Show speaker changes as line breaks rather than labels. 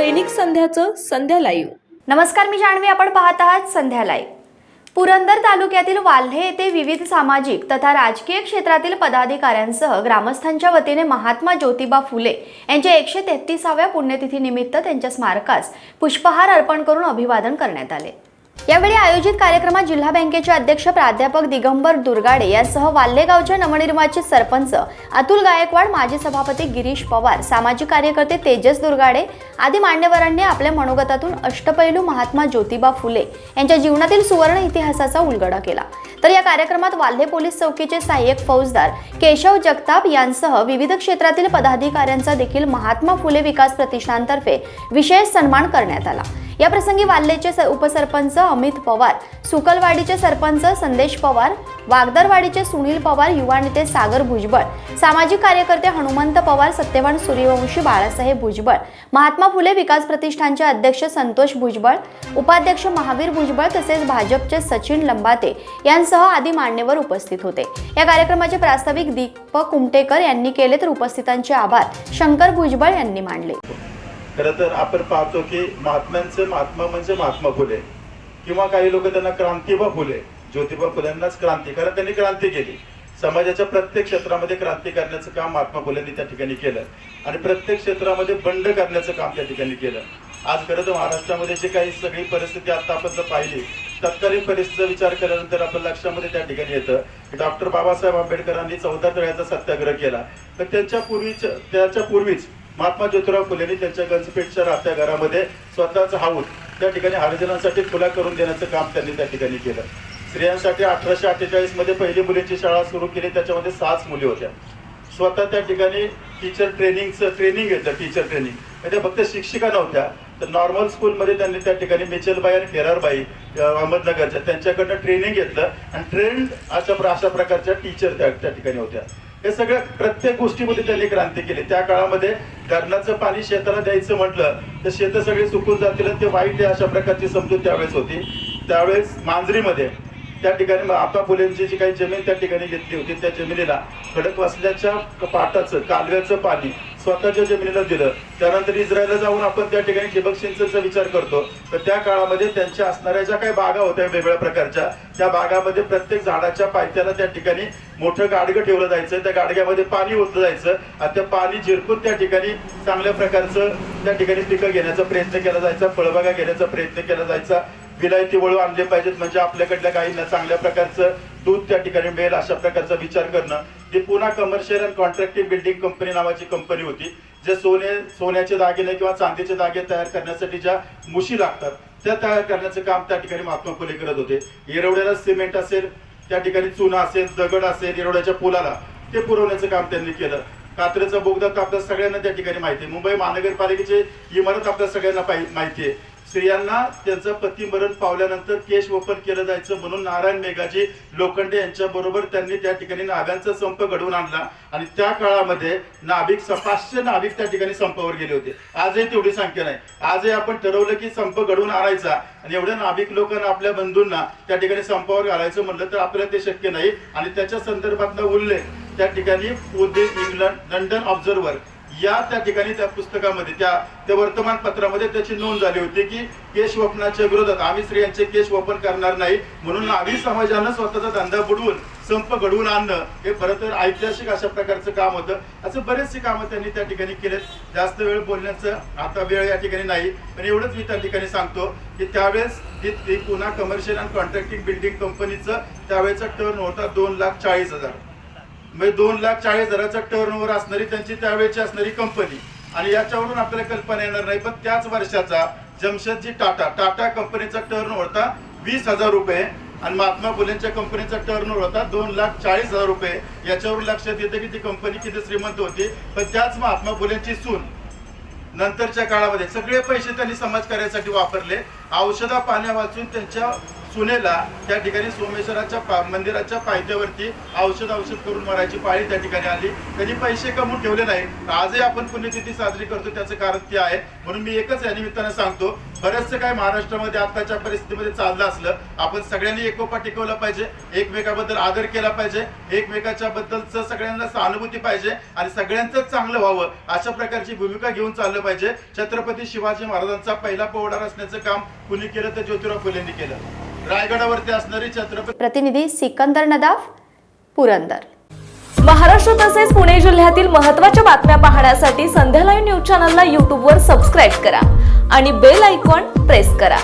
दैनिक संध्याचं संध्या live.
नमस्कार, मी जान्हवी, आपण पाहत आहात संध्या लाईव्ह। पुरंदर तालुक्यातील वाल्हे येथे विविध सामाजिक तथा राजकीय क्षेत्रातील पदाधिकाऱ्यांसह ग्रामस्थांच्या वतीने महात्मा ज्योतिबा फुले यांच्या 133व्या पुण्यतिथी निमित्त त्यांच्या स्मारकास पुष्पहार अर्पण करून अभिवादन करण्यात आले। यावेळी आयोजित कार्यक्रमात जिल्हा बँकेचे अध्यक्ष प्राध्यापक दिगंबर दुर्गाडे यासह वाल्हे गावच्या नवनिर्वाचित सरपंच अतुल गायकवाड, माजी सभापती गिरीश पवार, सामाजिक कार्यकर्ते तेजस दुर्गाडे आदी मान्यवरांनी आपल्या मनोगतातून अष्टपैलू महात्मा ज्योतिबा फुले यांच्या जीवनातील सुवर्ण इतिहासाचा उलगडा केला। तर या कार्यक्रमात वाल्हे पोलीस चौकीचे सहाय्यक फौजदार केशव जगताप यांसह विविध क्षेत्रातील पदाधिकाऱ्यांचा देखील महात्मा फुले विकास प्रतिष्ठानतर्फे विशेष सन्मान करण्यात आला। या प्रसंगी वाल्हेचे उपसरपंच अमित पवार, सुकलवाडीचे सरपंच संदेश पवार, वागदरवाडीचे सुनील पवार, युवा नेते सागर भुजबळ, सामाजिक कार्यकर्ते हनुमंत पवार, सत्यवान सूर्यवंशी बाळासाहेब भुजबळ, महात्मा फुले विकास प्रतिष्ठानचे अध्यक्ष संतोष भुजबळ, उपाध्यक्ष महावीर भुजबळ तसेच भाजपचे सचिन लंबाते यांसह आदी मान्यवर उपस्थित होते। या कार्यक्रमाचे प्रास्ताविक दीपक कुमटेकर यांनी केले तर उपस्थितांचे आभार शंकर भुजबळ यांनी मानले।
खरं तर आपण पाहतो की महात्म्यांचे महात्मा म्हणजे महात्मा फुले किंवा काही लोक त्यांना क्रांतिबा फुले, ज्योतिबा फुलेंनाच क्रांती, कारण त्यांनी क्रांती केली। समाजाच्या प्रत्येक क्षेत्रामध्ये क्रांती करण्याचं काम महात्मा फुलेंनी त्या ठिकाणी केलं आणि प्रत्येक क्षेत्रामध्ये बंड करण्याचं काम त्या ठिकाणी केलं। आज खरं तर महाराष्ट्रामध्ये जी काही सगळी परिस्थिती आता आपण जर पाहिली, तत्कालीन परिस्थितीचा विचार केल्यानंतर आपल्या लक्षामध्ये त्या ठिकाणी येतं की डॉक्टर बाबासाहेब आंबेडकरांनी 14 तळ्याचा सत्याग्रह केला, तर त्याच्या पूर्वीच महात्मा ज्योतिराव फुलेंनी त्यांच्या गंजपेठच्या राहत्या घरामध्ये स्वतःचा हाऊस त्या ठिकाणी हरिजनांसाठी खुला करून देण्याचं काम त्यांनी त्या ठिकाणी केलं। स्त्रियांसाठी 1848 मध्ये पहिली मुलींची शाळा सुरू केली, त्याच्यामध्ये 6 मुली होत्या। स्वतः त्या ठिकाणी टीचर ट्रेनिंग घेतलं, टीचर ट्रेनिंग म्हणजे फक्त शिक्षिका नव्हत्या तर नॉर्मल स्कूलमध्ये त्यांनी त्या ठिकाणी मिचलबाई आणि फेरारबाई अहमदनगरच्या त्यांच्याकडनं ट्रेनिंग घेतलं आणि ट्रेंड अशा प्रकारच्या टीचर त्या ठिकाणी होत्या। हे सगळं प्रत्येक गोष्टीमध्ये त्यांनी क्रांती केली। त्या काळामध्ये धरणाचं पाणी शेताला द्यायचं म्हटलं तर शेतं सगळे सुकून जातील आणि ते वाईट आहे अशा प्रकारची समजूत त्यावेळेस होती। त्यावेळेस मांजरीमध्ये त्या ठिकाणी महात्मा फुलेंची जी काही जमीन त्या ठिकाणी घेतली होती, त्या जमिनीला खडकवासल्याच्या पाटाचं कालव्याचं पाणी स्वतःच्या जमिनीला दिलं। त्यानंतर इस्रायलला जाऊन आपण त्या ठिकाणी ठिबक सिंचनचा विचार करतो, तर त्या काळामध्ये त्यांच्या असणाऱ्या ज्या काही बागा होत्या वेगवेगळ्या प्रकारच्या, त्या बागामध्ये प्रत्येक झाडाच्या पायथ्याला त्या ठिकाणी मोठं गाडगं ठेवलं जायचं, त्या गाडग्यामध्ये पाणी ओतलं जायचं आणि ते पाणी झिरपून त्या ठिकाणी चांगल्या प्रकारचं त्या ठिकाणी पिकं घेण्याचा प्रयत्न केला जायचा, फळबागा घेण्याचा प्रयत्न केला जायचा। विलायती वळू आणले पाहिजेत म्हणजे आपल्याकडल्या गायींना चांगल्या प्रकारचं दूध त्या ठिकाणी मिळेल अशा प्रकारचा विचार करणं। ती पुन्हा कमर्शियल अँड कॉन्ट्रॅक्टिव्ह बिल्डिंग कंपनी नावाची कंपनी होती, जे सोन्याचे दागिने किंवा चांदीचे दागिने तयार करण्यासाठी ज्या मुशी लागतात त्या तयार करण्याचं काम त्या ठिकाणी महात्मा फुले करत होते। येरवड्याला सिमेंट असेल, त्या ठिकाणी चुना असेल, दगड असेल, येरवड्याच्या पुलाला ते पुरवण्याचं काम त्यांनी केलं। कात्रेचा बोगदा तर आपल्या सगळ्यांना त्या ठिकाणी माहिती आहे। मुंबई महानगरपालिकेची इमारत आपल्या सगळ्यांना माहिती आहे। स्त्रियांना त्यांचं पती मरण पावल्यानंतर केश ओपन केलं जायचं म्हणून नारायण मेघाजी लोखंडे यांच्या बरोबर त्यांनी त्या ठिकाणी नाव्यांचा संप घडवून आणला आणि त्या काळामध्ये 500 नाभिक त्या ठिकाणी संपावर गेले होते। आजही तेवढी संख्या नाही। आजही आपण ठरवलं की संप घडवून आणायचा आणि एवढ्या नाभिक लोकांना आपल्या बंधूंना त्या ठिकाणी संपावर घालायचं म्हणलं तर आपल्याला ते शक्य नाही आणि त्याच्या संदर्भातला उल्लेख त्या ठिकाणी इंग्लंड लंडन ऑब्झर्वर या त्या ठिकाणी त्या पुस्तकामध्ये त्या वर्तमानपत्रामध्ये त्याची नोंद झाली होती की केश वपनाच्या विरोधात आम्ही स्त्रियांचे केश वपन करणार नाही म्हणून नाभी समाजानं स्वतःचा धंदा बुडवून संप घडवून आणणं हे खरं तर ऐतिहासिक अशा प्रकारचं काम होतं। असं बरेचसे कामं त्यांनी त्या ठिकाणी केलेत। जास्त वेळ बोलण्याचं आता वेळ या ठिकाणी नाही, पण एवढंच मी त्या ठिकाणी सांगतो की त्यावेळेस ती पुन्हा कमर्शियल अँड कॉन्ट्रॅक्टिंग बिल्डिंग कंपनीचं त्यावेळेचा टर्न होता 2,40,000 म्हणजे 2,40,000चा टर्नओव्हर असणारी त्यांची त्यावेळेची असणारी कंपनी आणि याच्यावरून आपल्याला कल्पना येणार नाही, पण त्याच वर्षाचा जमशेदजी टाटा कंपनीचा टर्नओव्हर होता 20,000 रुपये आणि महात्मा फुलेंच्या कंपनीचा टर्नओव्हर होता 2,40,000 रुपये। याच्यावरून लक्षात येतं की ती कंपनी किती श्रीमंत होती। पण त्याच महात्मा फुलेंची सून नंतरच्या काळामध्ये सगळे पैसे त्यांनी समाजकार्यासाठी वापरले। औषधा पाण्या वाचून त्यांच्या सुनेला त्या ठिकाणी सोमेश्वराच्या मंदिराच्या पायथ्यावरती औषध करून मरायची पाळी त्या ठिकाणी आली. त्यांनी पैसे कमवून ठेवले नाही. आजही आपण पुण्यतिथी साजरी करतो, त्याचं कारण ते आहे. म्हणून मी एकच या निमित्तानं सांगतो, बरंचसं काय महाराष्ट्रामध्ये आताच्या परिस्थितीमध्ये चाललं असलं, आपण सगळ्यांनी एकोपा टिकवला पाहिजे, एकमेकाबद्दल आदर केला पाहिजे, एकमेकाच्या बद्दलच सगळ्यांना सहानुभूती पाहिजे आणि सगळ्यांचं चांगलं व्हावं अशा प्रकारची भूमिका घेऊन चाललं पाहिजे. छत्रपती शिवाजी महाराजांचा पहिला पोवाडा रचण्याचं काम कुणी केलं तर ज्योतिराव फुलेंनी केलं. रायगडावरती असणारी छत्रपती.
प्रतिनिधी सिकंदर नदाफ, पुरंदर.
महाराष्ट्र तसेच पुणे जिल्ह्यातील महत्त्वाच्या बातम्या पाहण्यासाठी संध्या लाईव्ह न्यूज चॅनलला यूट्यूबवर सबस्क्राईब करा आणि बेल आयकॉन प्रेस करा.